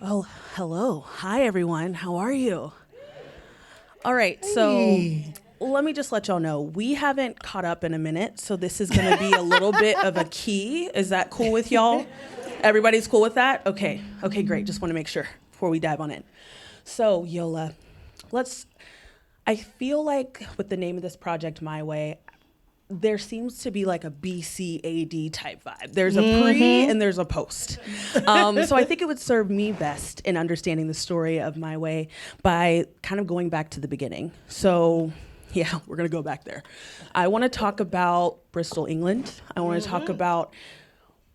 Oh, hello. Hi, everyone. How are you? All right, so let me just let y'all know, we haven't caught up in a minute, so this is going to be a little bit of a key. Is that cool with y'all? Everybody's cool with that? Okay, great. Just want to make sure before we dive on in. So, Yola, I feel like with the name of this project, My Way, there seems to be like a BCAD type vibe. There's a pre and there's a post. So I think it would serve me best in understanding the story of My Way by kind of going back to the beginning. So yeah, we're gonna go back there. I wanna talk about Bristol, England. I wanna talk about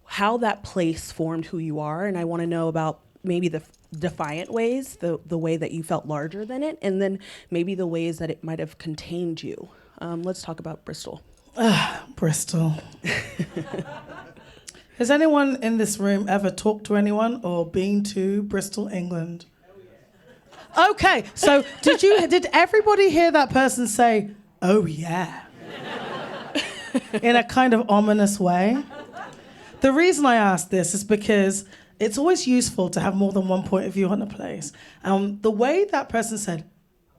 how that place formed who you are, and I wanna know about maybe the defiant ways, the way that you felt larger than it, and then maybe the ways that it might have contained you. Let's talk about Bristol. Bristol. Has anyone in this room ever talked to anyone or been to Bristol, England? Okay, so did everybody hear that person say, "Oh yeah," in a kind of ominous way? The reason I ask this is because it's always useful to have more than one point of view on a place. The way that person said,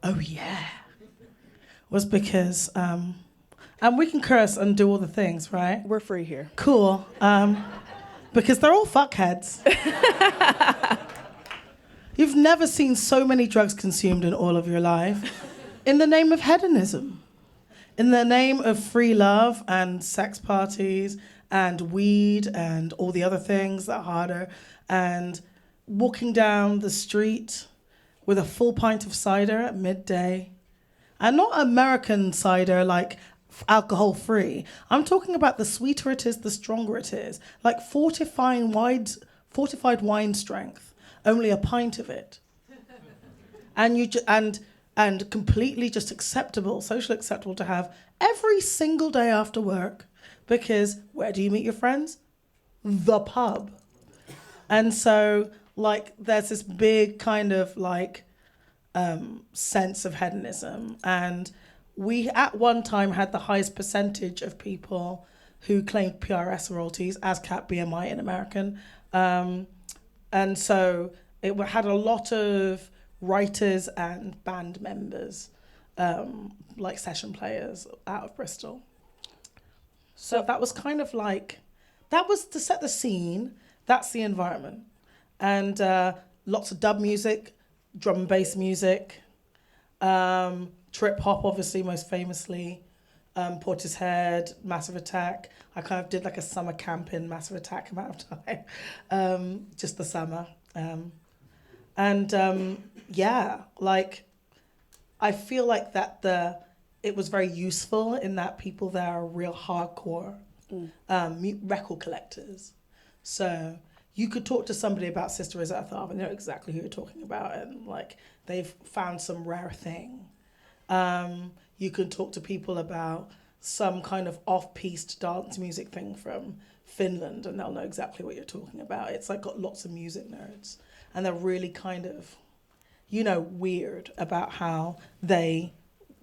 "Oh yeah," was because and we can curse and do all the things, right? We're free here. Cool. Because they're all fuckheads. You've never seen so many drugs consumed in all of your life in the name of hedonism, in the name of free love and sex parties and weed and all the other things that are harder, and walking down the street with a full pint of cider at midday. And not American cider like alcohol free. I'm talking about the sweeter it is, the stronger it is. Like fortified wine strength, only a pint of it. And completely just acceptable, socially acceptable to have every single day after work, because where do you meet your friends? The pub. And so like there's this big kind of like sense of hedonism, and we at one time had the highest percentage of people who claimed PRS royalties, ASCAP, BMI in American. And so it had a lot of writers and band members, like session players out of Bristol. So that was kind of like, that was to set the scene, that's the environment. And lots of dub music, drum and bass music, trip hop, obviously, most famously, Portishead, Massive Attack. I kind of did like a summer camp in Massive Attack amount of time, just the summer. Yeah, like, I feel like that it was very useful in that people there are real hardcore record collectors. So you could talk to somebody about Sister Rosetta Tharpe and know exactly who you're talking about, and like they've found some rare thing. You can talk to people about some kind of off-piste dance music thing from Finland and they'll know exactly what you're talking about. It's like got lots of music nerds, and they're really kind of, weird about how they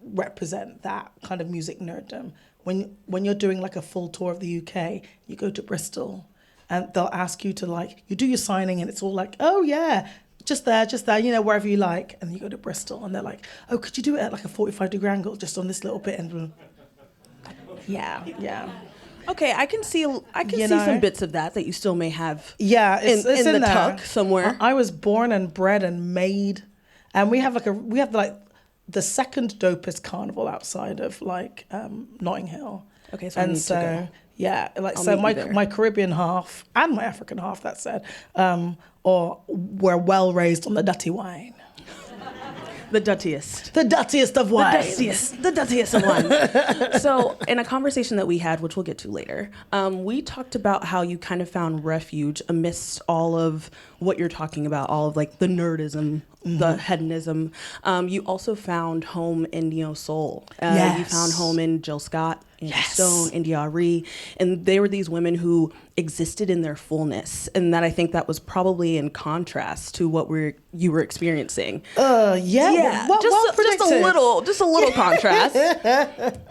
represent that kind of music nerddom. When you're doing like a full tour of the UK, you go to Bristol and they'll ask you to like, you do your signing and it's all like, oh yeah, just there, wherever you like. And you go to Bristol and they're like, oh, could you do it at like a 45-degree angle just on this little bit? And yeah. Okay, I can see some bits of that you still may have. Yeah, it's in the there. tuck somewhere. I was born and bred and made, and we have the second dopest carnival outside of like Notting Hill. Okay, so I need to go. Yeah, like I'll so meet you there. my Caribbean half and my African half, that said, were well raised on the Dutty wine. The duttiest. The duttiest of wines. The duttiest of wines. So in a conversation that we had, which we'll get to later, we talked about how you kind of found refuge amidst all of what you're talking about, all of like the nerdism, the hedonism. You also found home in neo soul. Yes. You found home in Jill Scott, Angie Stone, India Arie, and they were these women who existed in their fullness, and that I think that was probably in contrast to what you were experiencing. Yeah. Just a little contrast.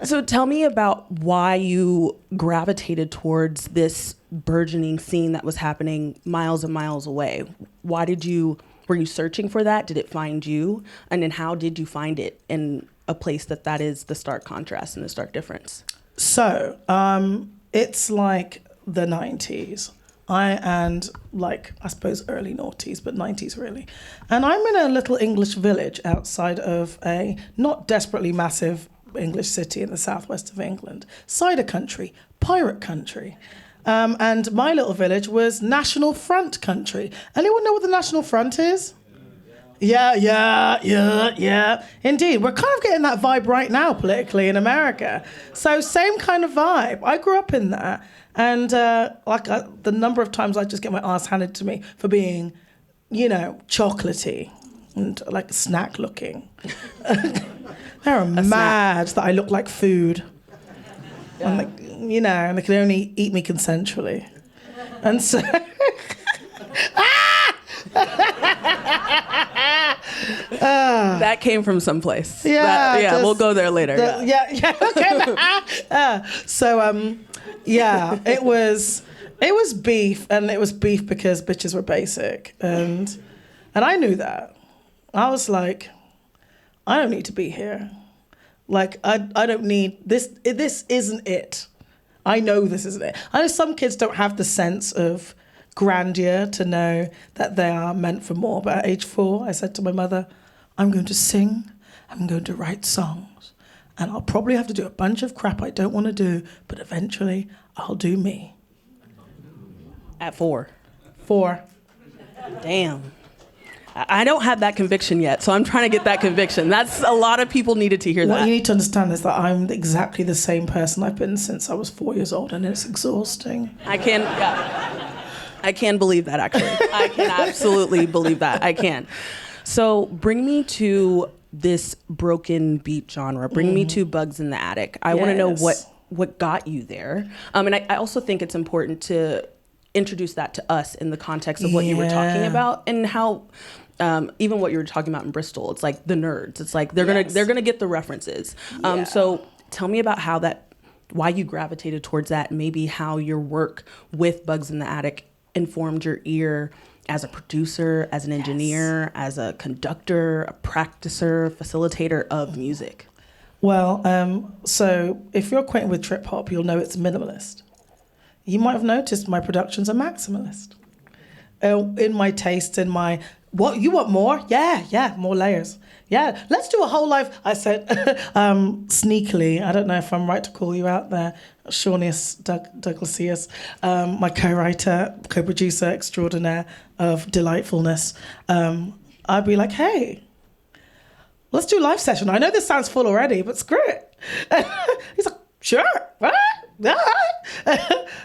So tell me about why you gravitated towards this burgeoning scene that was happening miles and miles away. were you searching for that? Did it find you? And then how did you find it in a place that is the stark contrast and the stark difference? So it's like the 90s. I suppose early noughties, but 90s really. And I'm in a little English village outside of a not desperately massive English city in the southwest of England. Cider country, pirate country. And my little village was National Front country. Anyone know what the National Front is? Yeah. Indeed, we're kind of getting that vibe right now politically in America. So same kind of vibe. I grew up in that. And the number of times I just get my ass handed to me for being, chocolately and like snack looking. They're mad that I look like food. Yeah. And they can only eat me consensually. And so... that came from someplace. Yeah. We'll go there later. Okay. So, it was beef, and it was beef because bitches were basic, and I knew that. I was like, I don't need to be here. Like, I don't need this. This isn't it. I know this isn't it. I know some kids don't have the sense of grandeur to know that they are meant for more. But at age 4, I said to my mother, I'm going to sing, I'm going to write songs, and I'll probably have to do a bunch of crap I don't want to do, but eventually I'll do me. At 4? 4. Damn. I don't have that conviction yet, so I'm trying to get that conviction. That's a lot of people needed to hear that. What you need to understand is that I'm exactly the same person I've been since I was 4 years old, and it's exhausting. I can believe that, actually. I can absolutely believe that. I can. So bring me to this broken beat genre. Bring me to Bugs in the Attic. I want to know what got you there. And I also think it's important to introduce that to us in the context of what you were talking about, and how even what you were talking about in Bristol. It's like the nerds. It's like they're gonna get the references. So tell me about why you gravitated towards that, and maybe how your work with Bugs in the Attic informed your ear as a producer, as an engineer, as a conductor, a practicer, facilitator of music. Well, so if you're acquainted with trip hop, you'll know it's minimalist. You might have noticed my productions are maximalist. In my taste, what, you want more? Yeah, more layers. Yeah, let's do a whole live, I said, sneakily, I don't know if I'm right to call you out there, Shaunius Douglasius, my co-writer, co-producer extraordinaire of delightfulness. I'd be like, hey, let's do a live session. I know this sounds full already, but screw it. He's like, sure, right? The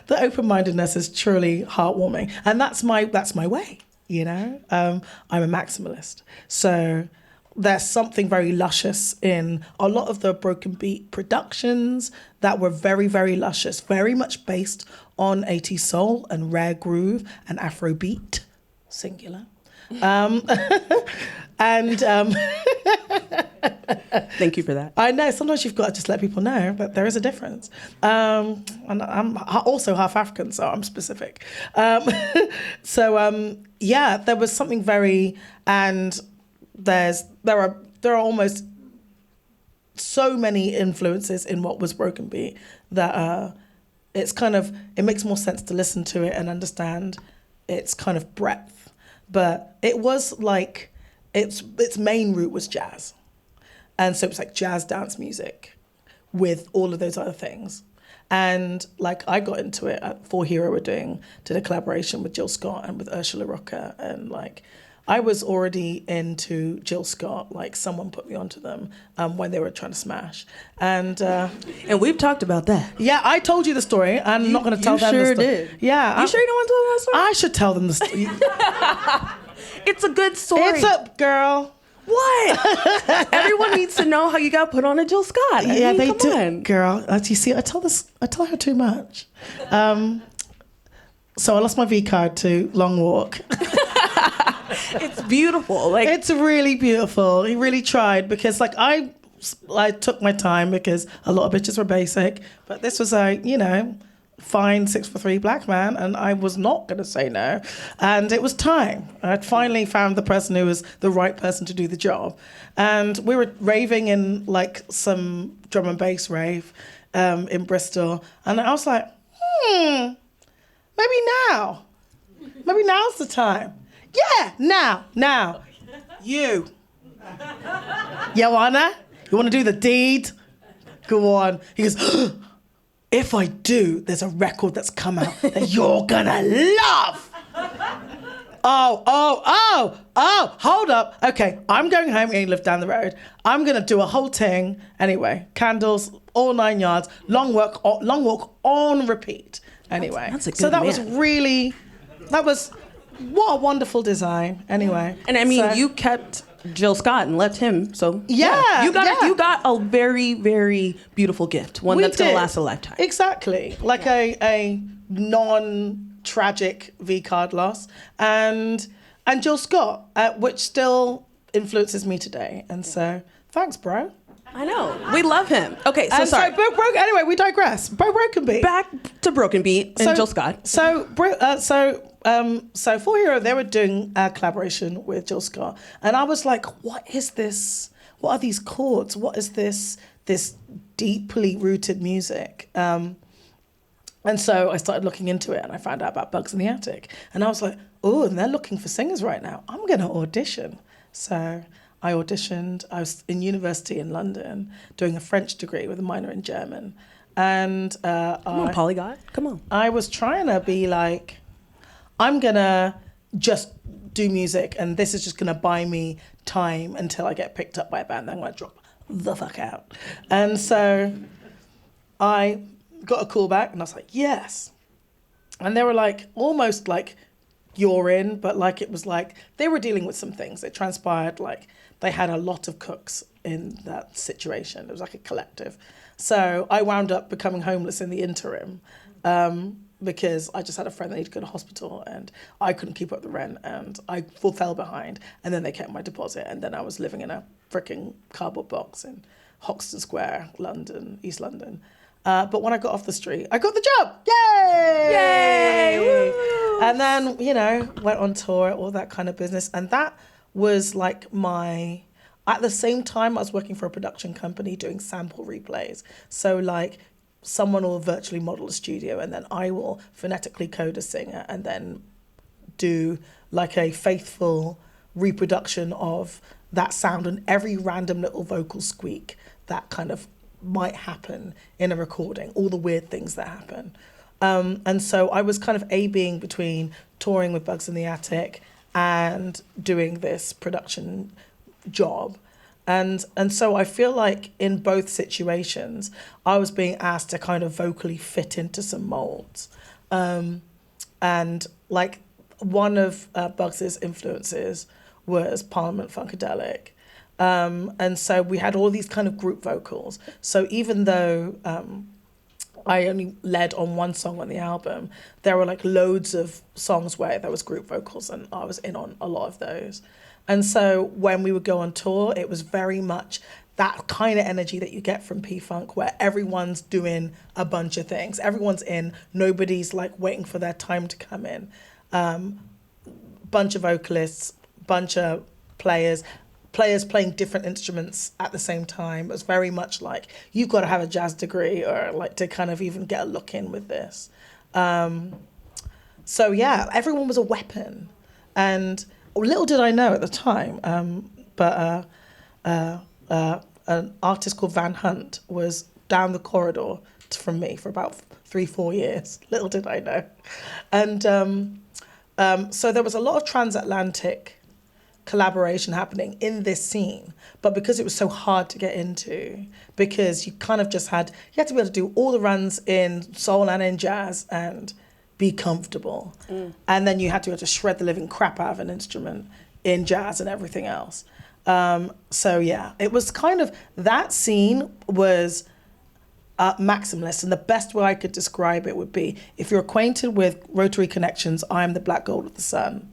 open-mindedness is truly heartwarming, and that's my way. I'm a maximalist, so there's something very luscious in a lot of the broken beat productions that were very, very luscious, very much based on 80s soul and rare groove and Afrobeat, singular. Thank you for that. I know, sometimes you've got to just let people know that there is a difference. And I'm also half African, so I'm specific. There was something very, and there are almost so many influences in what was broken beat that it makes more sense to listen to it and understand its kind of breadth. But it was like, its main root was jazz. And so it was like jazz dance music with all of those other things. And like I got into it at For Hero did a collaboration with Jill Scott and with Ursula Rucker. And like I was already into Jill Scott, like someone put me onto them when they were trying to smash. And we've talked about that. Yeah, I told you the story. I'm not going to tell them the story. You sure did. Yeah. You sure you don't want to tell them that story? I should tell them the story. It's a good story. It's up, girl. What? Everyone needs to know how you got put on a Jill Scott. They do, girl. You see, I tell her too much. So I lost my V card to Long Walk. It's beautiful. Like it's really beautiful. He really tried because, like, I took my time because a lot of bitches were basic, but this was fine 6'3" black man, and I was not going to say no. And it was time. I'd finally found the person who was the right person to do the job. And we were raving in like some drum and bass rave in Bristol. And I was like, maybe now. Maybe now's the time. Yeah, now. You. Joanna, you want to do the deed? Go on. He goes, if I do, there's a record that's come out that you're gonna love. Oh, hold up. Okay, I'm going home. You live down the road. I'm gonna do a whole thing. Anyway, candles, all 9 yards, long walk on repeat. Anyway, that's a good so that man. was what a wonderful design. Anyway, And I mean, so, you kept Jill Scott and left him. So Yeah, you got yeah. you got a very, very beautiful gift. One that's going did. to last a lifetime. Exactly. Like a non-tragic V-card loss. And Jill Scott, which still influences me today. And so, thanks, bro. I know. We love him. Okay, so And sorry. anyway, we digress. Broken Beat. Back to Broken Beat and Jill Scott. So For Hero, they were doing a collaboration with Jill Scott, and I was like, "What is this? What are these chords? What is this deeply rooted music?" And so I started looking into it, and I found out about Bugs in the Attic, and I was like, "Oh, and they're looking for singers right now. I'm going to audition." So I auditioned. I was in university in London doing a French degree with a minor in German, and Come on, Polyglot. Come on. I was trying to be like, I'm gonna just do music, and this is just gonna buy me time until I get picked up by a band. Then I'm gonna drop the fuck out. And so I got a call back, and I was like, yes. And they were like, almost like, you're in, but like it was like they were dealing with some things. It transpired like they had a lot of cooks in that situation. It was like a collective. So I wound up becoming homeless in the interim. Because I just had a friend that needed to go to hospital, and I couldn't keep up the rent, and I fell behind, and then they kept my deposit, and then I was living in a freaking cardboard box in Hoxton Square, London, East London. But when I got off the street, I got the job. Yay! Yay! Woo! And then, went on tour, all that kind of business. And that was like at the same time, I was working for a production company doing sample replays. So like, someone will virtually model a studio, and then I will phonetically code a singer and then do like a faithful reproduction of that sound and every random little vocal squeak that kind of might happen in a recording, all the weird things that happen. And so I was kind of A-being between touring with Bugs in the Attic and doing this production job. And so I feel like in both situations, I was being asked to kind of vocally fit into some molds. And like one of Bugs's influences was Parliament Funkadelic. And so we had all these kind of group vocals. So even though I only led on one song on the album, there were like loads of songs where there was group vocals, and I was in on a lot of those. And so when we would go on tour, it was very much that kind of energy that you get from P-Funk, where everyone's doing a bunch of things. Everyone's in, nobody's like waiting for their time to come in. Bunch of vocalists, bunch of players playing different instruments at the same time. It was very much like, you've got to have a jazz degree or like to kind of even get a look in with this. So yeah, everyone was a weapon. And little did I know at the time, but an artist called Van Hunt was down the corridor from me for about 3-4 years. Little did I know. And so there was a lot of transatlantic collaboration happening in this scene, but because it was so hard to get into, because you kind of just had to be able to do all the runs in soul and in jazz and be comfortable. And then you had to be able to shred the living crap out of an instrument in jazz and everything else. So yeah, it was kind of, that scene was maximalist, and the best way I could describe it would be, if you're acquainted with Rotary Connections' I Am the Black Gold of the Sun,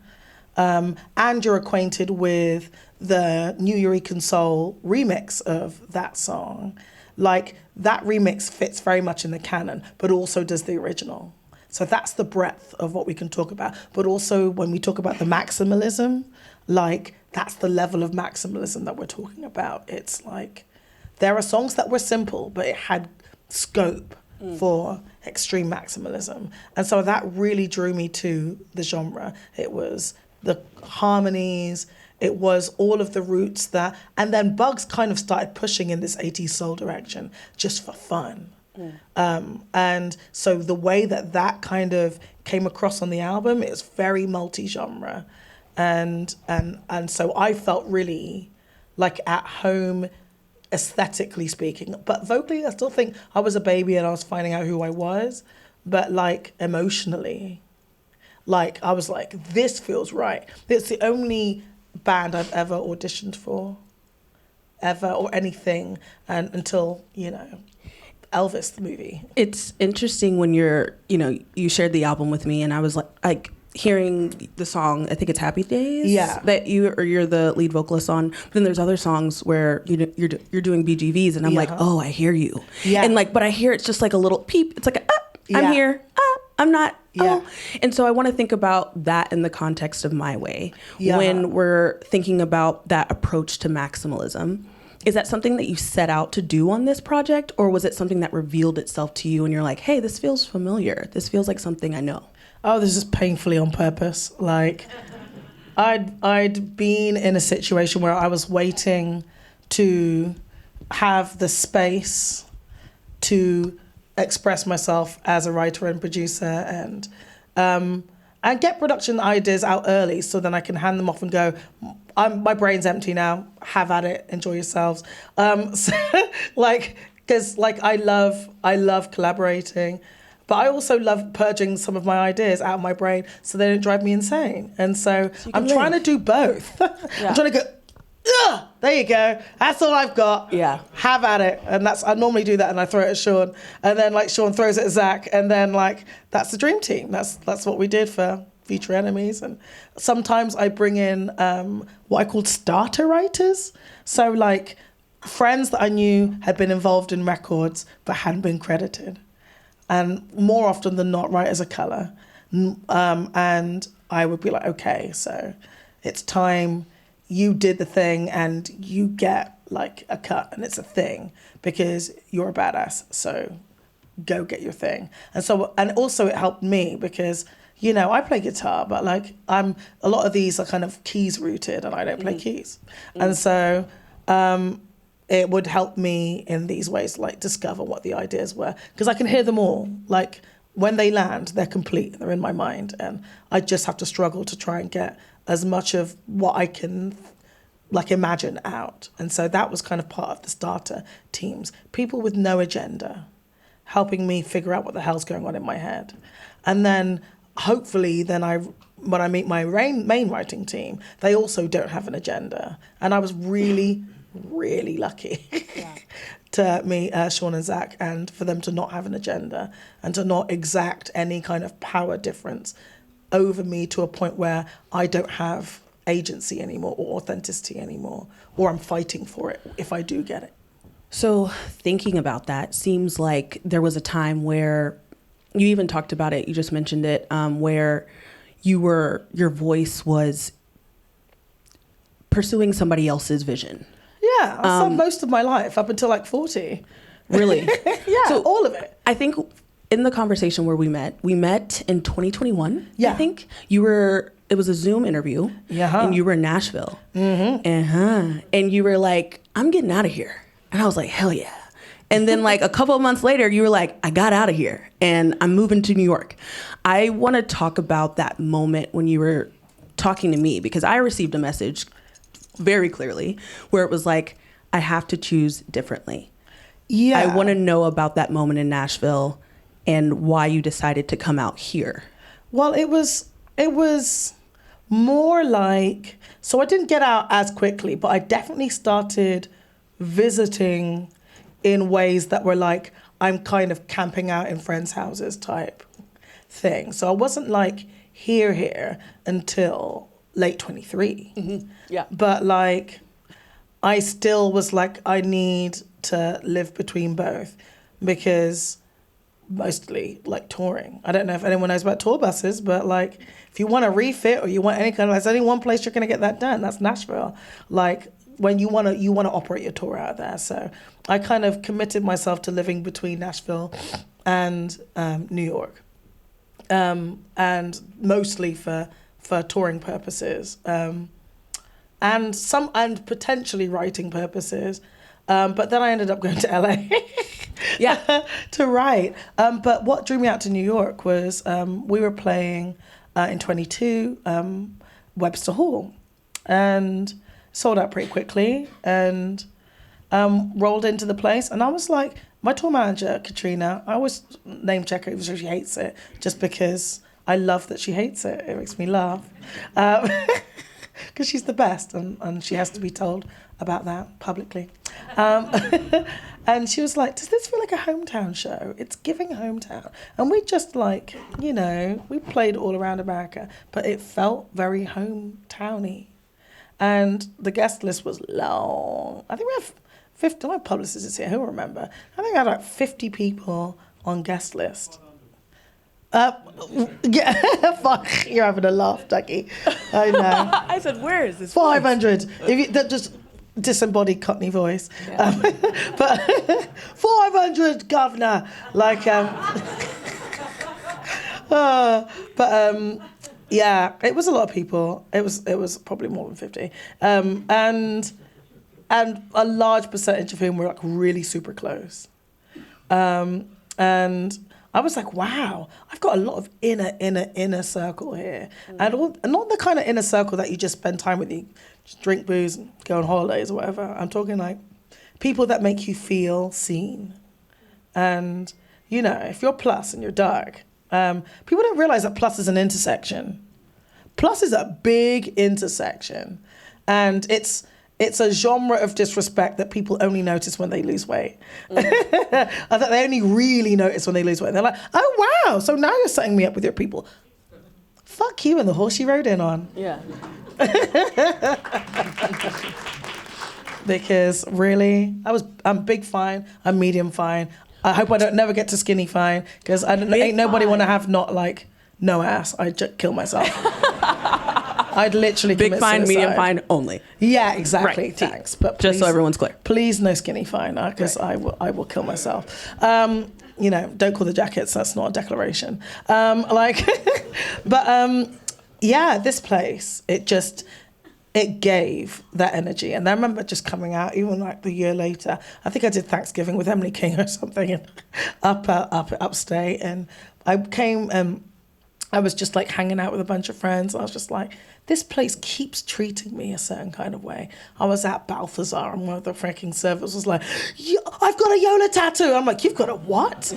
and you're acquainted with the New Eureka Soul remix of that song, like that remix fits very much in the canon, but also does the original. So that's the breadth of what we can talk about. But also when we talk about the maximalism, like that's the level of maximalism that we're talking about. It's like there are songs that were simple, but it had scope for extreme maximalism. And so that really drew me to the genre. It was the harmonies, it was all of the roots that, and then Bugs kind of started pushing in this 80s soul direction just for fun. And so the way that kind of came across on the album, it's very multi-genre. And so I felt really like at home, aesthetically speaking, but vocally I still think I was a baby and I was finding out who I was, but like emotionally, like I was like, this feels right. It's the only band I've ever auditioned for, ever, or anything, and until, you know, Elvis the movie. It's interesting when you shared the album with me, and I was like hearing the song, I think it's Happy Days, that you're the lead vocalist on. But then there's other songs where you're doing BGVs, and I'm like, oh, I hear you. And like, but I hear it's just like a little peep. It's like, I'm here. I'm not. Oh. And so I want to think about that in the context of My Way when we're thinking about that approach to maximalism. Is that something that you set out to do on this project, or was it something that revealed itself to you and you're like, hey, this feels familiar. This feels like something I know? Oh, this is painfully on purpose. Like, I'd been in a situation where I was waiting to have the space to express myself as a writer and producer and get production ideas out early so then I can hand them off and go, my brain's empty now, have at it, enjoy yourselves. So, like, because like I love collaborating, but I also love purging some of my ideas out of my brain so they don't drive me insane. And so I'm trying to do both. I'm trying to go, there you go. That's all I've got. Yeah. Have at it. And I normally do that and I throw it at Sean. And then like Sean throws it at Zach. And then like, that's the dream team. That's what we did for Future Enemies. And sometimes I bring in what I call starter writers. So like friends that I knew had been involved in records but hadn't been credited. And more often than not, writers of colour. And I would be like, okay, so it's time you did the thing and you get like a cut and it's a thing because you're a badass. So go get your thing. And also it helped me because, you know, I play guitar, but like a lot of these are kind of keys rooted and I don't play keys. And so it would help me in these ways, like discover what the ideas were, because I can hear them all. Like when they land, they're complete, they're in my mind, and I just have to struggle to try and get as much of what I can like imagine out. And so that was kind of part of the starter teams, people with no agenda, helping me figure out what the hell's going on in my head. And then hopefully when I meet my main writing team, they also don't have an agenda. And I was really lucky to meet Sean and Zach, and for them to not have an agenda and to not exact any kind of power difference over me to a point where I don't have agency anymore or authenticity anymore, or I'm fighting for it if I do get it. So thinking about that, seems like there was a time where you even talked about it, you just mentioned it, where your voice was pursuing somebody else's vision. Yeah, I saw most of my life up until like 40. Really? Yeah, so all of it. I think in the conversation where we met in 2021. Yeah. I think it was a Zoom interview. Yeah. And you were in Nashville. Mm-hmm. And you were like, I'm getting out of here. And I was like, hell yeah. And then like a couple of months later, you were like, I got out of here and I'm moving to New York. I want to talk about that moment when you were talking to me, because I received a message very clearly where it was like, I have to choose differently. Yeah. I want to know about that moment in Nashville and why you decided to come out here. Well, it was more like, so I didn't get out as quickly, but I definitely started visiting in ways that were like, I'm kind of camping out in friends' houses type thing. So I wasn't like here until late 23. Mm-hmm. Yeah. But like, I still was like, I need to live between both because mostly like touring. I don't know if anyone knows about tour buses, but like if you want to refit or you want any kind of, there's only one place you're going to get that done. That's Nashville. Like when you want to operate your tour out there. So I kind of committed myself to living between Nashville and New York, and mostly for touring purposes, and potentially writing purposes. But then I ended up going to LA to write. But what drew me out to New York was we were playing in 22 Webster Hall, and sold out pretty quickly, and rolled into the place. And I was like, my tour manager, Katrina, I always name check her even though she hates it, just because I love that she hates it. It makes me laugh. Because she's the best, and she has to be told about that publicly. And she was like, does this feel like a hometown show? It's giving hometown. And we just like, we played all around America, but it felt very hometowny. And the guest list was long. I think we have 50, my publicist is here, who'll remember. I think I had like 50 people on guest list. Yeah, fuck, you're having a laugh, Ducky. I know. I said, where is this? 500. That just disembodied Cockney voice. Yeah. But 400, governor. Like, yeah, it was a lot of people. It was probably more than 50. And a large percentage of whom were like really super close. And I was like, wow, I've got a lot of inner circle here. And not the kind of inner circle that you just spend time with, you just drink booze and go on holidays or whatever. I'm talking like people that make you feel seen. And, if you're plus and you're dark, people don't realize that plus is an intersection. Plus is a big intersection. And it's a genre of disrespect that people only notice when they lose weight. I think they only really notice when they lose weight. They're like, oh, wow, so now you're setting me up with your people. Fuck you and the horse you rode in on. Yeah. Because really, I'm big fine, I'm medium fine. I hope I don't never get to skinny fine, because ain't nobody want to have no ass. I'd just kill myself. I'd literally big commit fine, suicide. medium fine only. Yeah, exactly. Right. Thanks, but just so everyone's clear. Please, no skinny fine, because I will kill myself. Don't call the jackets. That's not a declaration. Yeah, this place, it gave that energy. And I remember just coming out, even like the year later. I think I did Thanksgiving with Emily King or something, and upstate, and I came and I was just like hanging out with a bunch of friends. I was just like, this place keeps treating me a certain kind of way. I was at Balthazar, and one of the freaking servers was like, I've got a Yola tattoo. I'm like, you've got a what?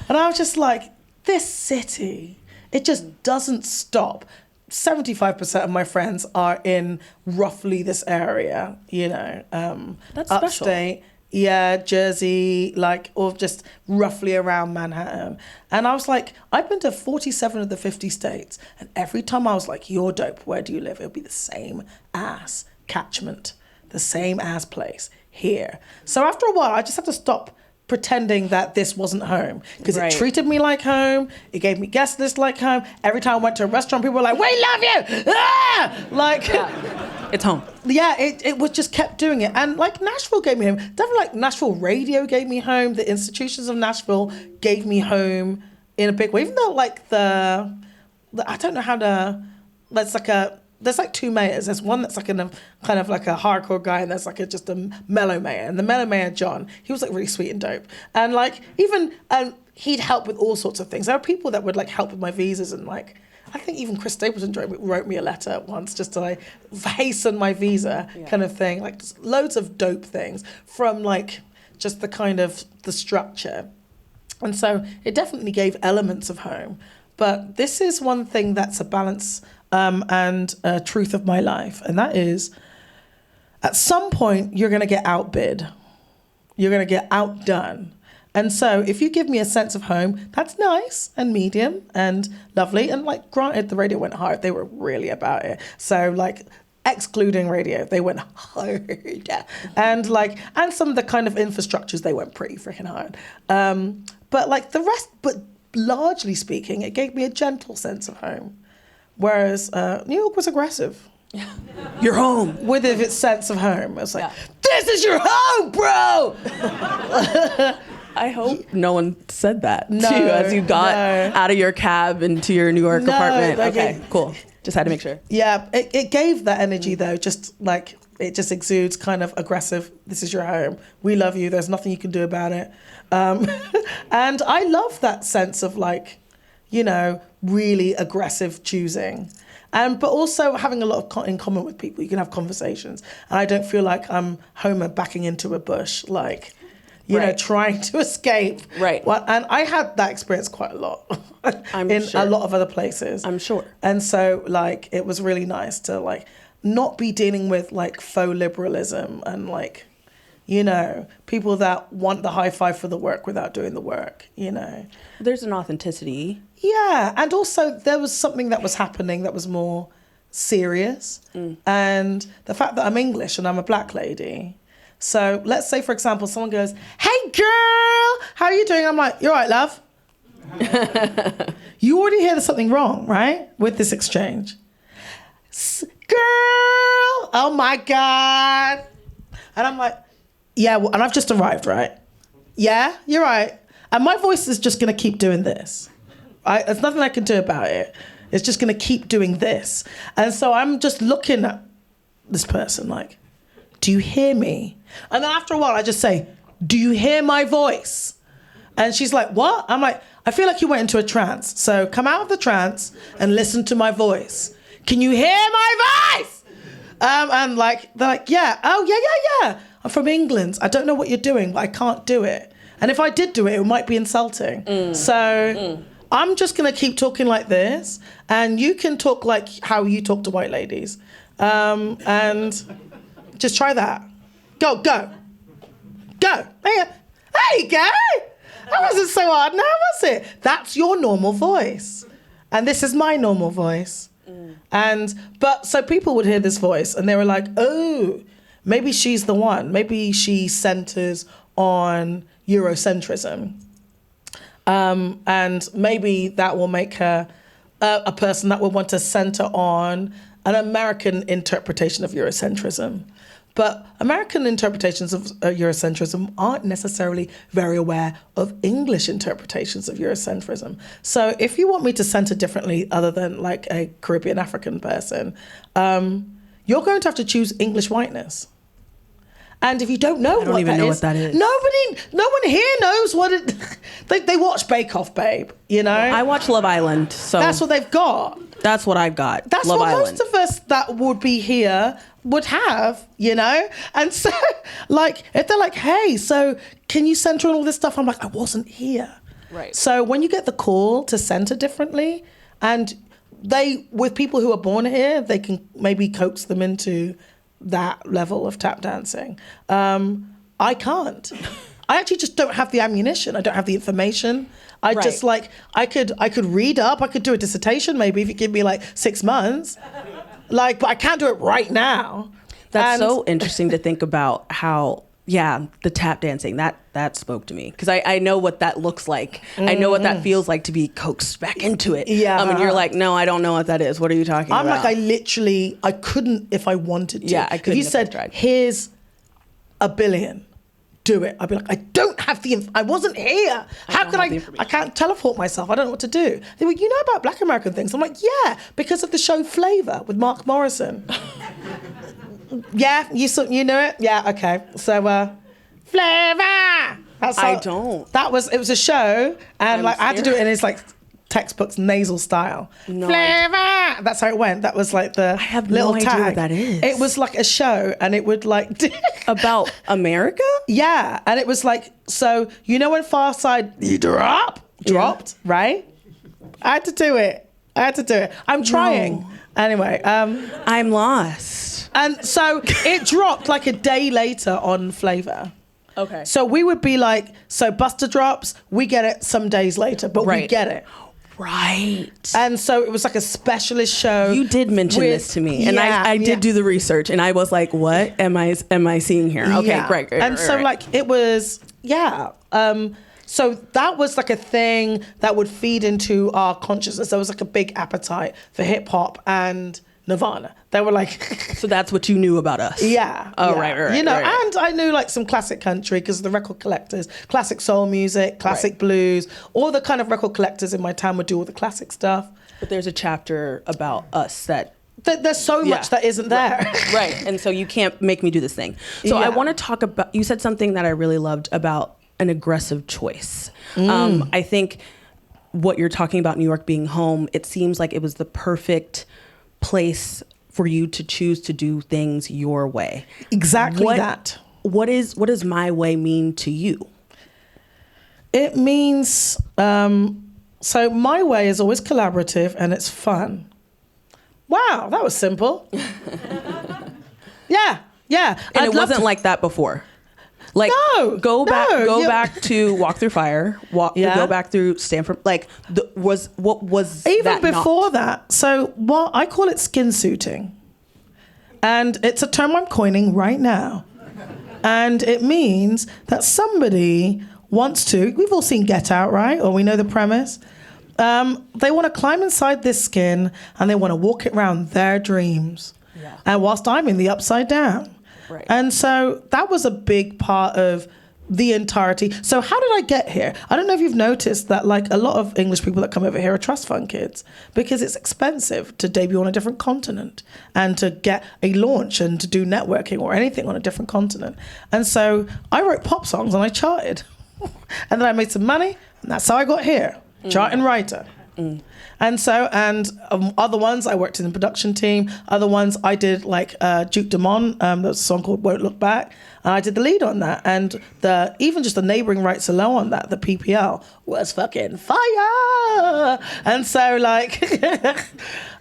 And I was just like, this city, it just doesn't stop. 75% of my friends are in roughly this area, That's upstate. special. Yeah, Jersey, or just roughly around Manhattan. And I was like, I've been to 47 of the 50 states. And every time I was like, you're dope, where do you live? It'll be the same ass catchment, the same ass place here. So after a while, I just had to stop pretending that this wasn't home, because it treated me like home. It gave me guest list like home. Every time I went to a restaurant, people were like, we love you! Ah! It's home. Yeah, it was just kept doing it. And Nashville gave me home. Definitely Nashville radio gave me home. The institutions of Nashville gave me home in a big way. Even though the I don't know how to, there's two mayors. There's one that's kind of like a hardcore guy, and there's just a mellow mayor. And the mellow mayor, John, he was really sweet and dope. And even he'd help with all sorts of things. There were people that would help with my visas, and I think even Chris Stapleton wrote me a letter once just to hasten my visa kind of thing. Just loads of dope things from just the kind of the structure. And so it definitely gave elements of home. But this is one thing that's a balance and a truth of my life. And that is, at some point, you're going to get outbid. You're going to get outdone. And so if you give me a sense of home, that's nice and medium and lovely. And granted, the radio went hard. They were really about it. So excluding radio. They went hard. And some of the kind of infrastructures, they went pretty freaking hard. But like the rest, but largely speaking, it gave me a gentle sense of home. Whereas New York was aggressive. You're home. With its sense of home. It was like, this is your home, bro! I hope no one said that to you as you got out of your cab into your New York apartment. Okay, cool. Just had to make sure. Yeah, it gave that energy though, just like, it just exudes kind of aggressive, this is your home, we love you, there's nothing you can do about it. And I love that sense of like, you know, really aggressive choosing. But also having a lot in common with people. You can have conversations. And I don't feel like I'm Homer backing into a bush, like, you know, trying to escape. Right. Well, and I had that experience quite a lot in a lot of other places. I'm sure. And so, like, it was really nice to, like, not be dealing with, like, faux liberalism and, like, you know, people that want the high five for the work without doing the work, you know. There's an authenticity. Yeah, and also there was something that was happening that was more serious. And the fact that I'm English and I'm a black lady. So let's say, for example, someone goes, hey, girl, how are you doing? I'm like, you're right, love. You already hear there's something wrong, right, with this exchange. Girl, oh, my God. And I'm like, yeah, well, and I've just arrived, right? Yeah, you're right. And my voice is just going to keep doing this. There's nothing I can do about it. It's just going to keep doing this. And so I'm just looking at this person like, do you hear me? And then after a while, I just say, do you hear my voice? And she's like, what? I'm like, I feel like you went into a trance. So come out of the trance and listen to my voice. Can you hear my voice? And like, they're like, yeah. Oh, yeah. I'm from England. I don't know what you're doing, but I can't do it. And if I did do it, it might be insulting. So I'm just going to keep talking like this. And you can talk like how you talk to white ladies. And just try that. Go. There you go. That wasn't so hard now, was it? That's your normal voice. And this is my normal voice. But so people would hear this voice and they were like, oh, maybe she's the one. Maybe she centers on Eurocentrism. And maybe that will make her a person that will want to center on an American interpretation of Eurocentrism. But American interpretations of Eurocentrism aren't necessarily very aware of English interpretations of Eurocentrism. So if you want me to center differently other than like a Caribbean African person, you're going to have to choose English whiteness. And if you don't know I don't even know what that is. No one here knows what it. They watch Bake Off, babe. You know. I watch Love Island, so that's what they've got. That's what I've got. That's Love what Island. most of us that would be here would have, you know. And so, like, if they're like, "Hey, so can you center on all this stuff?" I'm like, I wasn't here. Right. So when you get the call to center differently, and with people who are born here, they can maybe coax them into that level of tap dancing. I can't. I actually just don't have the ammunition. I don't have the information. I just like, I could read up, I could do a dissertation maybe if you give me like 6 months. Like, but I can't do it right now. That's so interesting to think about how, the tap dancing, that spoke to me. Because I know what that looks like. I know what that feels like to be coaxed back into it. Yeah. And you're like, no, I don't know what that is. What are you talking about? I'm like, I couldn't if I wanted to. Yeah, I couldn't. If you said, here's $1 billion, do it. I'd be like, I don't have I wasn't here. How could I can't teleport myself. I don't know what to do. They were, you know about Black American things? I'm like, yeah, because of the show Flavor with Mark Morrison. Yeah, you know it? Yeah, okay. So, Flavor! I don't. It was a show, and I had to do it in his like textbook's nasal style. No, Flavor! That's how it went. That was like the I have little no idea tag. what that is. It was like a show, and it would like... About America? Yeah, and it was like, so, you know when Far Side dropped, right? I had to do it. I'm trying. No. Anyway. I'm lost. And so it dropped like a day later on Flavor. Okay. So we would be like, so Buster drops, we get it some days later, but we get it. Right. And so it was like a specialist show. You did mention this to me, and I did do the research, and I was like, "What am I seeing here?" Okay, great. And so like it was, so that was like a thing that would feed into our consciousness. There was like a big appetite for hip hop and Nirvana. They were like, so that's what you knew about us. Yeah. Oh, yeah. right. You know, right. And I knew like some classic country because of the record collectors, classic soul music, classic blues, all the kind of record collectors in my town would do all the classic stuff. But there's a chapter about us that there's so much that isn't there. Right. And so you can't make me do this thing. So I want to talk about, you said something that I really loved about an aggressive choice. I think what you're talking about, New York being home, it seems like it was the perfect place for you to choose to do things your way. Exactly that. What does my way mean to you? It means, so my way is always collaborative and it's fun. Wow, that was simple. Yeah. And it wasn't like that before. Like go back to Walk Through Fire. Go back through Stanford. Like what was even that before that? So I call it skin suiting, and it's a term I'm coining right now, and it means that somebody wants to. We've all seen Get Out, right? Or we know the premise. They want to climb inside this skin and they want to walk it around their dreams. Yeah. And whilst I'm in the upside down. Right. And so that was a big part of the entirety. So how did I get here? I don't know if you've noticed that like a lot of English people that come over here are trust fund kids because it's expensive to debut on a different continent and to get a launch and to do networking or anything on a different continent. And so I wrote pop songs and I charted. And then I made some money and that's how I got here. Chart and writer. And so, other ones I worked in the production team. Other ones I did like Duke Dumont. There was a song called Won't Look Back. And I did the lead on that. And even just the neighboring rights alone on that, the PPL, was fucking fire. And so like,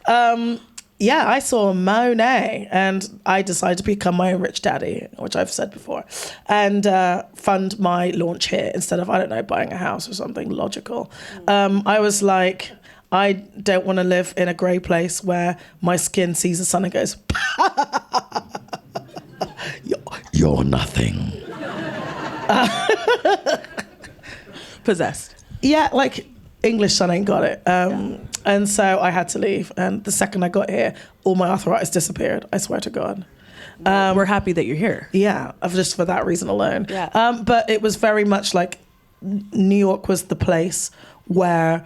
I saw Monet and I decided to become my own rich daddy, which I've said before, and fund my launch here instead of, I don't know, buying a house or something logical. I was like, I don't want to live in a grey place where my skin sees the sun and goes, you're nothing. Possessed. Yeah, like English sun ain't got it. And so I had to leave. And the second I got here, all my arthritis disappeared. I swear to God. We're happy that you're here. Yeah, just for that reason alone. Yeah. But it was very much like New York was the place where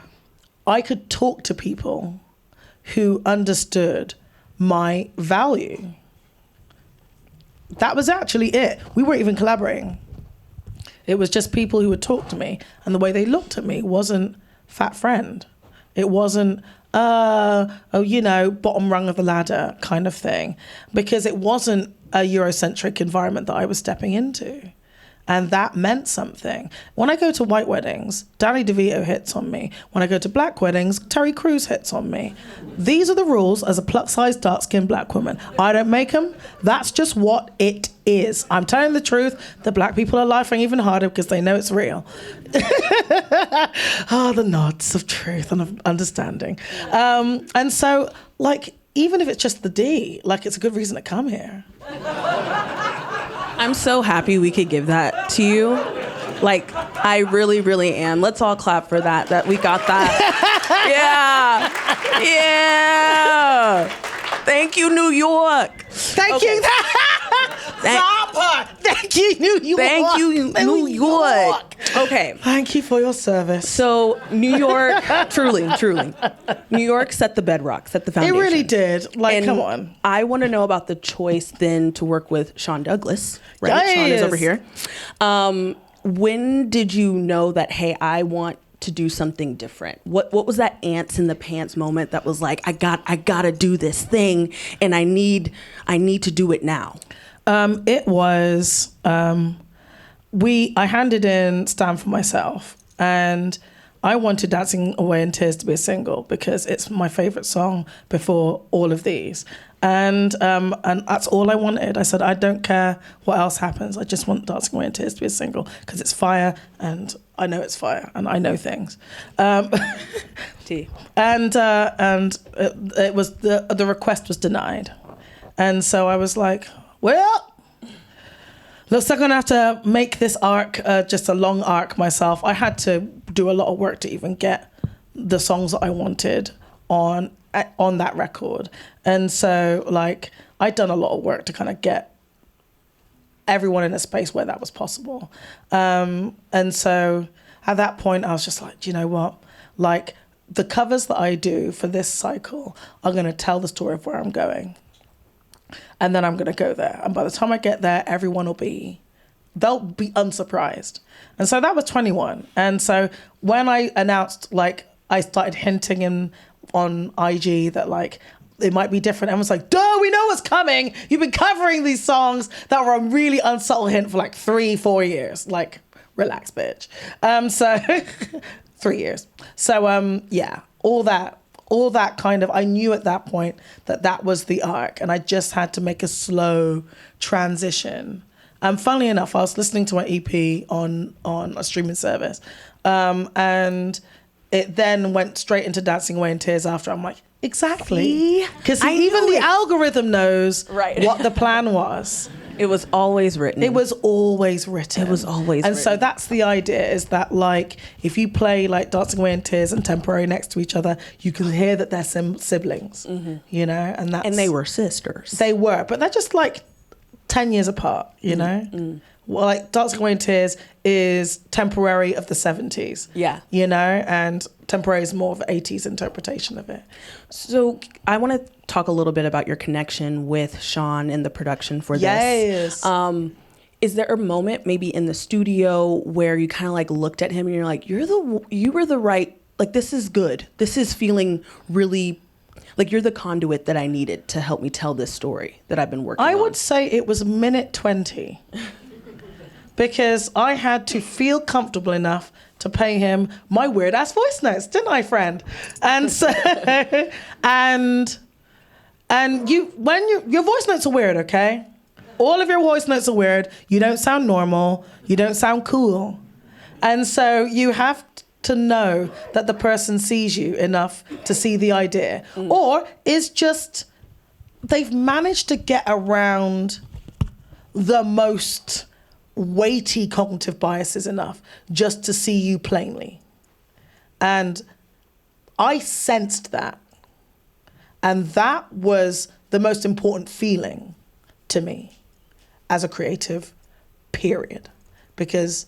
I could talk to people who understood my value. That was actually it. We weren't even collaborating. It was just people who would talk to me, and the way they looked at me wasn't fat friend. It wasn't, bottom rung of the ladder kind of thing, because it wasn't a Eurocentric environment that I was stepping into. And that meant something. When I go to white weddings, Danny DeVito hits on me. When I go to black weddings, Terry Crews hits on me. These are the rules as a plus-size, dark-skinned black woman. I don't make them. That's just what it is. I'm telling the truth. The black people are laughing even harder because they know it's real. The nods of truth and of understanding. And so, like, even if it's just the D, like, it's a good reason to come here. I'm so happy we could give that to you. Like, I really, really am. Let's all clap for that we got that. Yeah. Thank you, New York. Thank you. Thank you, New York. Thank you, New York. Okay. Thank you for your service. So, New York, truly, New York set the bedrock, set the foundation. It really did. Like, and come on. I want to know about the choice then to work with Sean Douglas. Right? Yes. Sean is over here. When did you know that, hey, I want to do something different? What was that ants in the pants moment that was like, I gotta do this thing and I need to do it now? It was I handed in Stand For Myself, and I wanted Dancing Away in Tears to be a single because it's my favorite song before all of these. And that's all I wanted. I said, I don't care what else happens. I just want Dancing Away in Tears to be a single because it's fire, and I know it's fire, and I know things. T. And it was the request was denied, and so I was like, well, looks like I'm gonna have to make this arc just a long arc myself. I had to do a lot of work to even get the songs that I wanted on that record, and so like I'd done a lot of work to kind of get everyone in a space where that was possible, and so at that point I was just like, do you know what, like the covers that I do for this cycle are going to tell the story of where I'm going, and then I'm going to go there, and by the time I get there everyone they'll be unsurprised. And so that was 21, and so when I announced, like I started hinting on IG that like it might be different. Everyone's like, duh, we know what's coming. You've been covering these songs that were a really unsubtle hint for like 3-4 years. Like, relax, bitch. So 3 years. So yeah, all that kind of, I knew at that point that was the arc, and I just had to make a slow transition. Funnily enough, I was listening to my EP on a streaming service, and it then went straight into Dancing Away in Tears after. I'm like, exactly. Because even the algorithm knows what the plan was. It was always written. It was always written. And so that's the idea, is that like if you play like Dancing Away in Tears and Temporary next to each other, you can hear that they're siblings, you know? And they were sisters. They were, but they're just like 10 years apart, you know? Well, like Dancing Away in Tears is Temporary of the 70s. Yeah. You know, and Temporary is more of an 80s interpretation of it. So I want to talk a little bit about your connection with Sean in the production for this. Yes. Is there a moment maybe in the studio where you kind of like looked at him and you're like, you were the right, like, this is good. This is feeling really, like, you're the conduit that I needed to help me tell this story that I've been working on. I would say it was minute 20. Because I had to feel comfortable enough to pay him my weird ass voice notes, didn't I, friend? And so, and your voice notes are weird, okay? All of your voice notes are weird. You don't sound normal. You don't sound cool. And so you have to know that the person sees you enough to see the idea, or is just, they've managed to get around the most weighty cognitive biases enough just to see you plainly. And I sensed that. And that was the most important feeling to me as a creative, period. Because,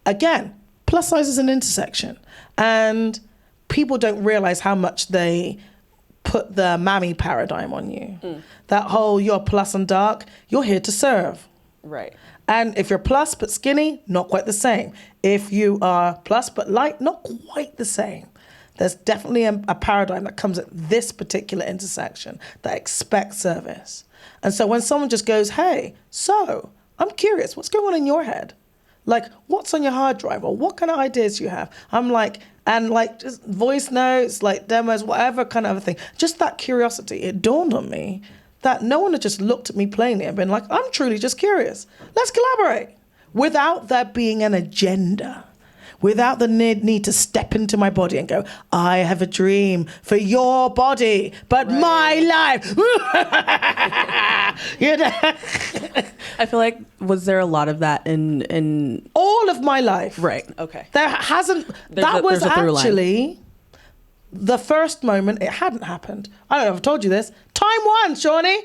again, plus size is an intersection. And people don't realize how much they put the mammy paradigm on you. That whole, you're plus and dark, you're here to serve. Right. And if you're plus but skinny, not quite the same. If you are plus but light, not quite the same. There's definitely a paradigm that comes at this particular intersection that expects service. And so when someone just goes, hey, so I'm curious, what's going on in your head? Like, what's on your hard drive, or what kind of ideas you have? I'm like, and like just voice notes, like demos, whatever kind of thing. Just that curiosity, it dawned on me that no one had just looked at me plainly and been like, I'm truly just curious. Let's collaborate. Without there being an agenda. Without the need to step into my body and go, I have a dream for your body, but my life. You know? I feel like, was there a lot of that in all of my life? Right, okay. There hasn't, that was actually the first moment it hadn't happened. I don't know if I've told you this. Time one, Shawnee.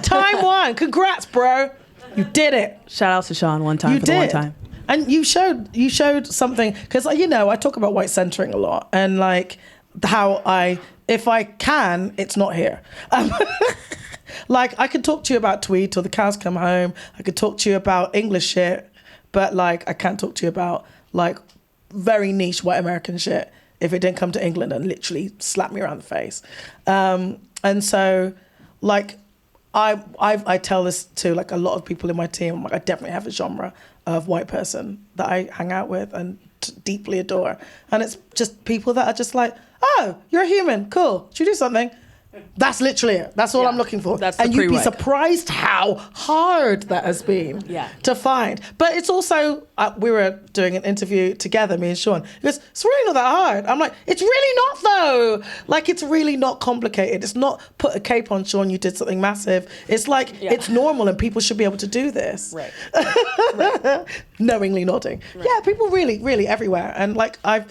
Time one. Congrats, bro. You did it. Shout out to Sean one time. The one time. And you showed something, because, you know, I talk about white centering a lot, and like how if I can, it's not here. Like, I could talk to you about tweet till the cows come home. I could talk to you about English shit, but like I can't talk to you about like very niche white American shit if it didn't come to England and literally slap me around the face. And so, like, I tell this to like a lot of people in my team. I'm like, I definitely have a genre of white person that I hang out with and deeply adore. And it's just people that are just like, oh, you're a human, cool. Should we do something? That's literally it. That's all I'm looking for. That's the and you'd be prereq. surprised how hard that has been to find. But it's also, we were doing an interview together, me and Sean. He goes, it's really not that hard. I'm like, it's really not though. Like, it's really not complicated. It's not put a cape on, Sean, you did something massive. It's like, it's normal and people should be able to do this. Right. Knowingly nodding. Right. Yeah, people really everywhere. And like, I'm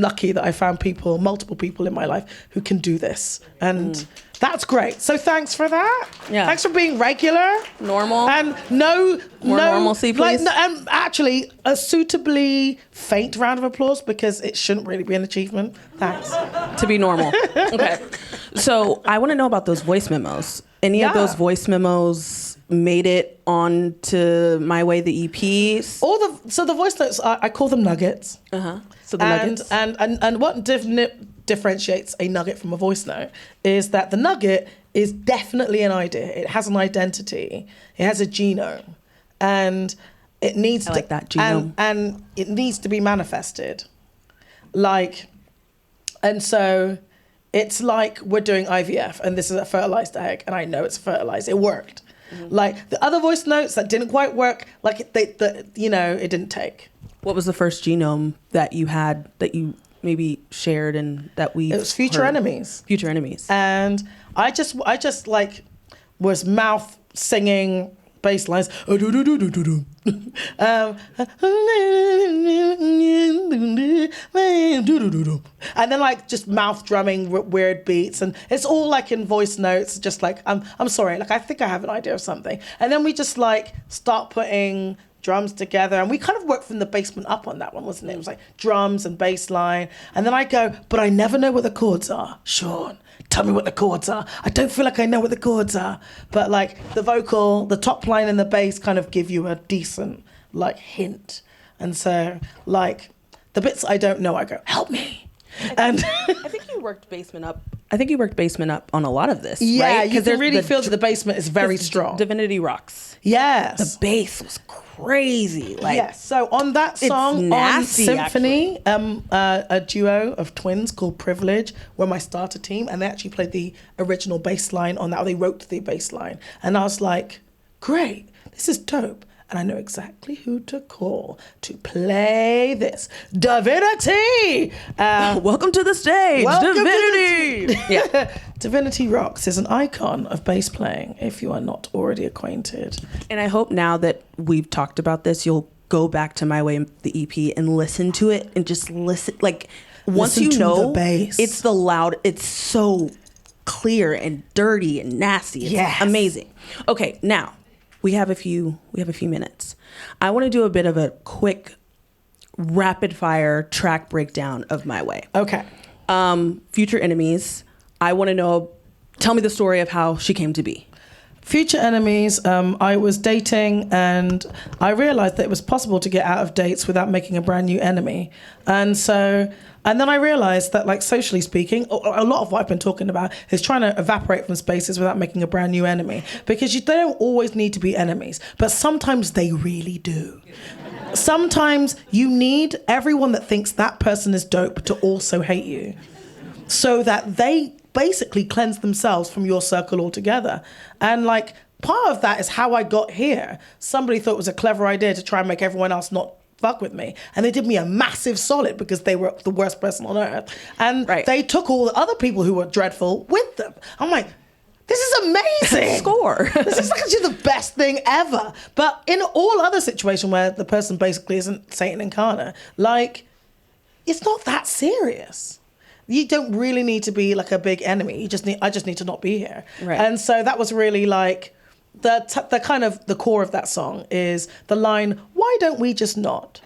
lucky that I found people, multiple people in my life who can do this. And that's great. So thanks for that. Yeah. Thanks for being regular. Normal. And More normalcy, please. And actually, a suitably faint round of applause because it shouldn't really be an achievement. Thanks. To be normal. Okay. So I want to know about those voice memos. Any of those voice memos made it onto My Way, the EP? So the voice notes, I call them nuggets. So the nuggets. And what differentiates a nugget from a voice note is that the nugget is definitely an idea. It has an identity. It has a genome, and it needs I like that genome. and it needs to be manifested. And so it's like we're doing IVF, and this is a fertilized egg, and I know it's fertilized. It worked. Like the other voice notes that didn't quite work, like it didn't take. What was the first genome that you had that you maybe shared and that we? It was Future Enemies. Future Enemies. And I just like was mouth singing bass lines. And then like just mouth drumming weird beats, and it's all like in voice notes, just like I'm sorry, like I think I have an idea of something. And then we just like start putting drums together, and we kind of worked from the basement up on that one, wasn't it? It was like drums and bass line. And then I go, but I never know what the chords are. Sean, tell me what the chords are. I don't feel like I know what the chords are. But like the vocal, the top line and the bass kind of give you a decent like hint. And so like the bits I don't know, I go, help me. And I think you worked basement up. On a lot of this. Yeah, right? you can really feel that the basement is very strong. Divinity rocks. Yes. The bass was crazy. Like, yes. So on that song, nasty, on Symphony, a duo of twins called Privilege were my starter team, and they actually played the original bass line on that, or they wrote the bass line. And I was like, great, this is dope. And I know exactly who to call to play this. Divinity! Welcome to the stage, Divinity! Yeah. Divinity Rocks is an icon of bass playing, if you are not already acquainted. And I hope now that we've talked about this, you'll go back to My Way, the EP, and listen to it and just listen. Like, once Listen you to know, the bass. it's the loud, it's so clear and dirty and nasty. It's amazing. Okay, now. We have a few minutes. I want to do a bit of a quick rapid fire track breakdown of My Way. Okay. Future Enemies. I want to know, tell me the story of how she came to be. Future Enemies, I was dating and I realized that it was possible to get out of dates without making a brand new enemy. And then I realized that, like, socially speaking, a lot of what I've been talking about is trying to evaporate from spaces without making a brand new enemy. Because they don't always need to be enemies, but sometimes they really do. Sometimes you need everyone that thinks that person is dope to also hate you, so that they basically cleanse themselves from your circle altogether. And like, part of that is how I got here. Somebody thought it was a clever idea to try and make everyone else not fuck with me, and they did me a massive solid because they were the worst person on earth, and they took all the other people who were dreadful with them. I'm like, this is amazing. Score. This is actually the best thing ever. But in all other situations where the person basically isn't Satan incarnate, like, it's not that serious. You don't really need to be like a big enemy. I just need to not be here. Right. And so that was really like the kind of the core of that song is the line, why don't we just not?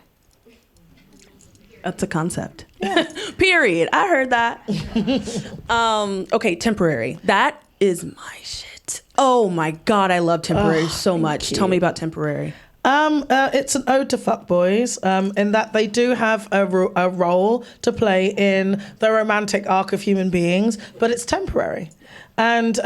That's a concept. Yeah. Period. I heard that. Okay, Temporary. That is my shit. Oh my God, I love Temporary so much. Tell me about Temporary. It's an ode to fuckboys, in that they do have a role to play in the romantic arc of human beings, but it's temporary. And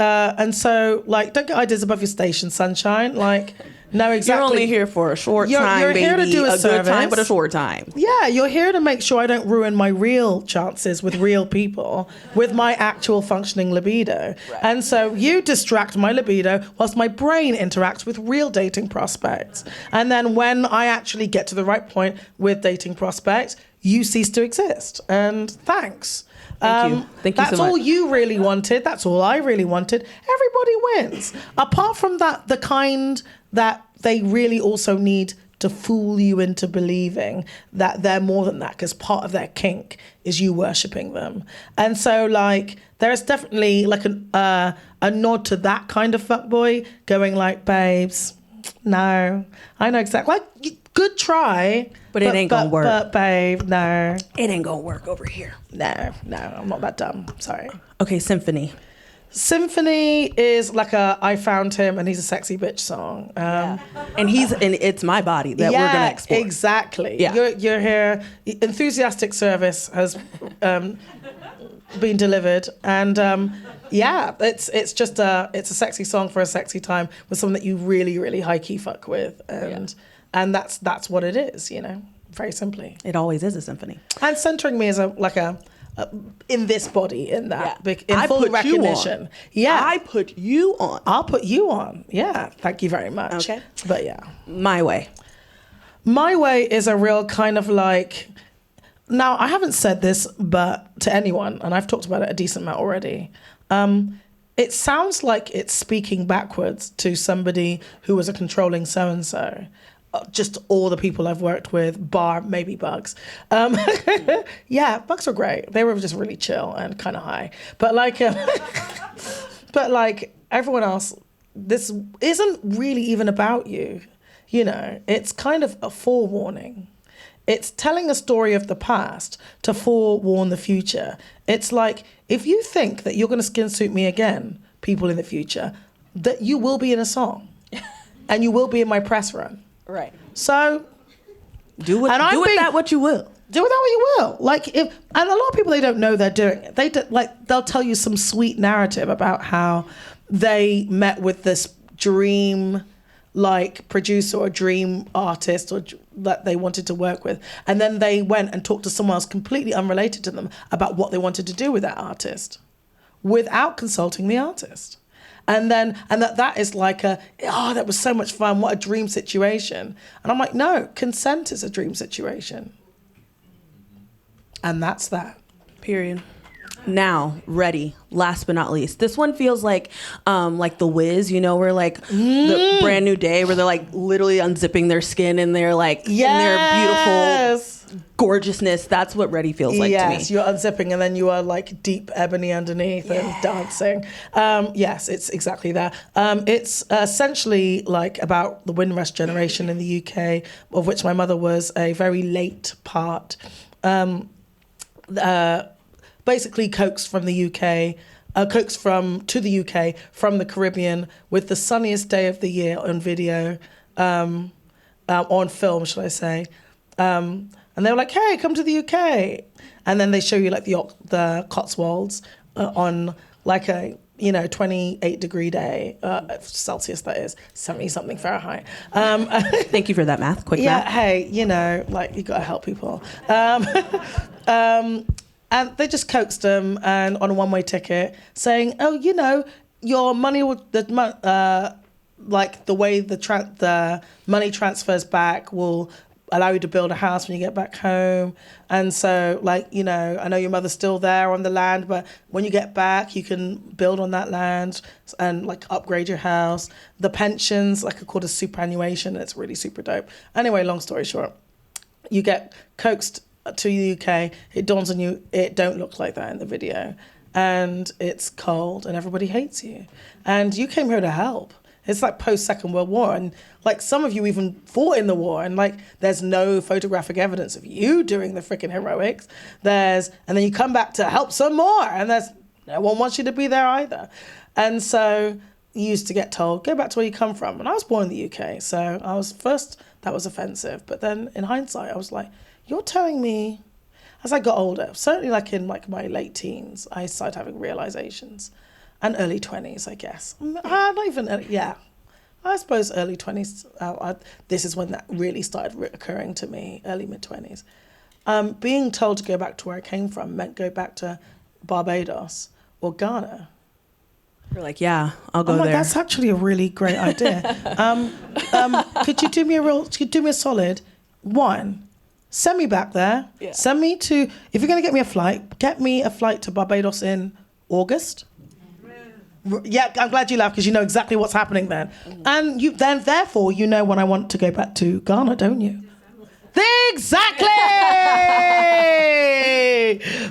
so, like, don't get ideas above your station, sunshine. Like, No, exactly. You're only here for a short time, you're baby. here to do a good service. time, but a short time. Yeah, you're here to make sure I don't ruin my real chances with real people, with my actual functioning libido. Right. And so you distract my libido whilst my brain interacts with real dating prospects. And then when I actually get to the right point with dating prospects, you cease to exist. And thanks. Thank you. Thank you so much. That's all you really wanted. That's all I really wanted. Everybody wins. Apart from that, the kind that they really also need to fool you into believing that they're more than that, because part of their kink is you worshipping them. And so, like, there's definitely like a nod to that kind of fuckboy going like, babes, no, I know exactly. Like, good try. But it ain't gonna work. But babe, no. It ain't gonna work over here. No, I'm not that dumb. Sorry. Okay, Symphony. Symphony is like I found him and he's a sexy bitch song. And it's my body that we're gonna explore. Exactly. Yeah. You're here. Enthusiastic service has been delivered, and it's just it's a sexy song for a sexy time with someone that you really, really high key fuck with, and that's what it is, you know, very simply. It always is a symphony. And centering me as a in this body, in that, in I full put recognition. Yeah, I put you on. I'll put you on. Yeah, thank you very much. Okay, but yeah, My Way. My Way is a real kind of like. Now, I haven't said this, but to anyone, and I've talked about it a decent amount already. It sounds like it's speaking backwards to somebody who was a controlling so and so. Just all the people I've worked with, bar maybe Bugs. Yeah, Bugs were great. They were just really chill and kind of high. But like everyone else, this isn't really even about you. You know, it's kind of a forewarning. It's telling a story of the past to forewarn the future. It's like, if you think that you're going to skin suit me again, people in the future, that you will be in a song and you will be in my press run. Right. So do with that what you will. Do with that what you will. Like, and a lot of people, they don't know they're doing it. They'll tell you some sweet narrative about how they met with this dream producer or dream artist or that they wanted to work with, and then they went and talked to someone else completely unrelated to them about what they wanted to do with that artist without consulting the artist. And that is like that was so much fun, what a dream situation. And I'm like, no, consent is a dream situation. And that's that. Period. Now, Ready, last but not least. This one feels like The Wiz, you know, where the Brand New Day, where they're like literally unzipping their skin and they're like in their beautiful gorgeousness. That's what Ready feels like to me. Yes, you're unzipping and then you are like deep ebony underneath and dancing. Yes, it's exactly that. It's essentially like about the Windrush generation in the UK, of which my mother was a very late part. Basically coaxed from the UK, to the UK from the Caribbean with the sunniest day of the year on video, on film, should I say. And they were like, hey, come to the UK. And then they show you like the Cotswolds on like a 28-degree day, Celsius that is, 70-something Fahrenheit. Thank you for that math, quick math. Yeah, hey, you got to help people. And they just coaxed them and on a one-way ticket, saying, "Oh, your money will the way the money transfers back will allow you to build a house when you get back home. And so, I know your mother's still there on the land, but when you get back, you can build on that land and upgrade your house. The pensions, called a superannuation. It's really super dope. Anyway, long story short, you get coaxed to the UK, it dawns on you, it don't look like that in the video. And it's cold and everybody hates you. And you came here to help. It's like post-Second World War. And some of you even fought in the war. And there's no photographic evidence of you doing the freaking heroics. And then you come back to help some more. And no one wants you to be there either. And so you used to get told, go back to where you come from. And I was born in the UK. So that was offensive. But then in hindsight, I was like, you're telling me, as I got older, certainly in my late teens, I started having realizations, and early 20s, I guess. Not even, I suppose early 20s, this is when that really started occurring to me, early mid-20s. Being told to go back to where I came from meant go back to Barbados or Ghana. You're like, yeah, I'll go I'm like, there. that's actually a really great idea. Could you do me a solid? One, send me back there. Yeah. Send me to, if you're going to get me a flight to Barbados in August. Yeah, I'm glad you laughed because you know exactly what's happening then. And therefore, you know when I want to go back to Ghana, don't you? Exactly!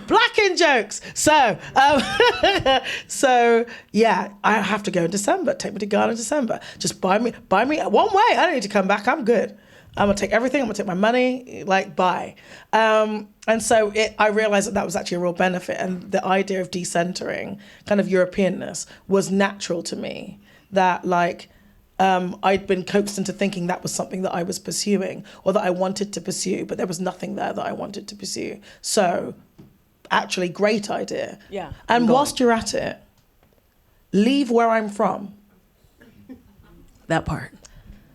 Black in jokes. So, yeah, I have to go in December. Take me to Ghana in December. Just buy me one way. I don't need to come back. I'm good. I'm gonna take everything. I'm gonna take my money. Like, bye. And so I realized that was actually a real benefit. And the idea of decentering, kind of Europeanness, was natural to me. That like, I'd been coaxed into thinking that was something that I was pursuing or that I wanted to pursue, but there was nothing there that I wanted to pursue. So, actually, great idea. Yeah. And whilst you're at it, leave where I'm from. That part.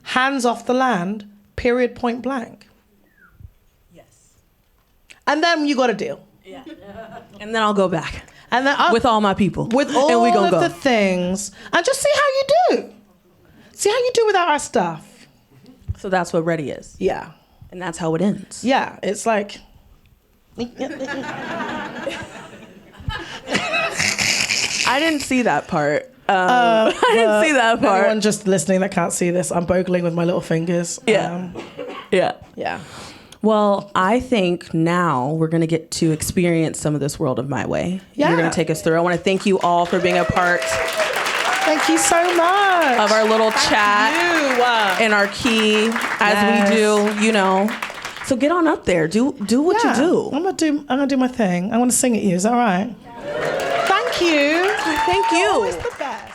Hands off the land, period, point blank. Yes. And then you got a deal. Yeah. And then I'll go back. And then with all my people. With all and we of go. the things. And just see how you do. See how you do without our stuff. So that's what Ready is. Yeah. And that's how it ends. Yeah, it's like... I didn't see that part. I didn't see that part. Anyone just listening that can't see this, I'm bogling with my little fingers. Yeah. Yeah. Well, I think now we're going to get to experience some of this world of My Way. Yeah. You're going to take us through. I want to thank you all for being a part Thank you so much. of our little chat and our key as we do, you know. So get on up there. Do what you do. I'm gonna do my thing. I want to sing at you. Is that all right? Thank you. Thank you. Always the best.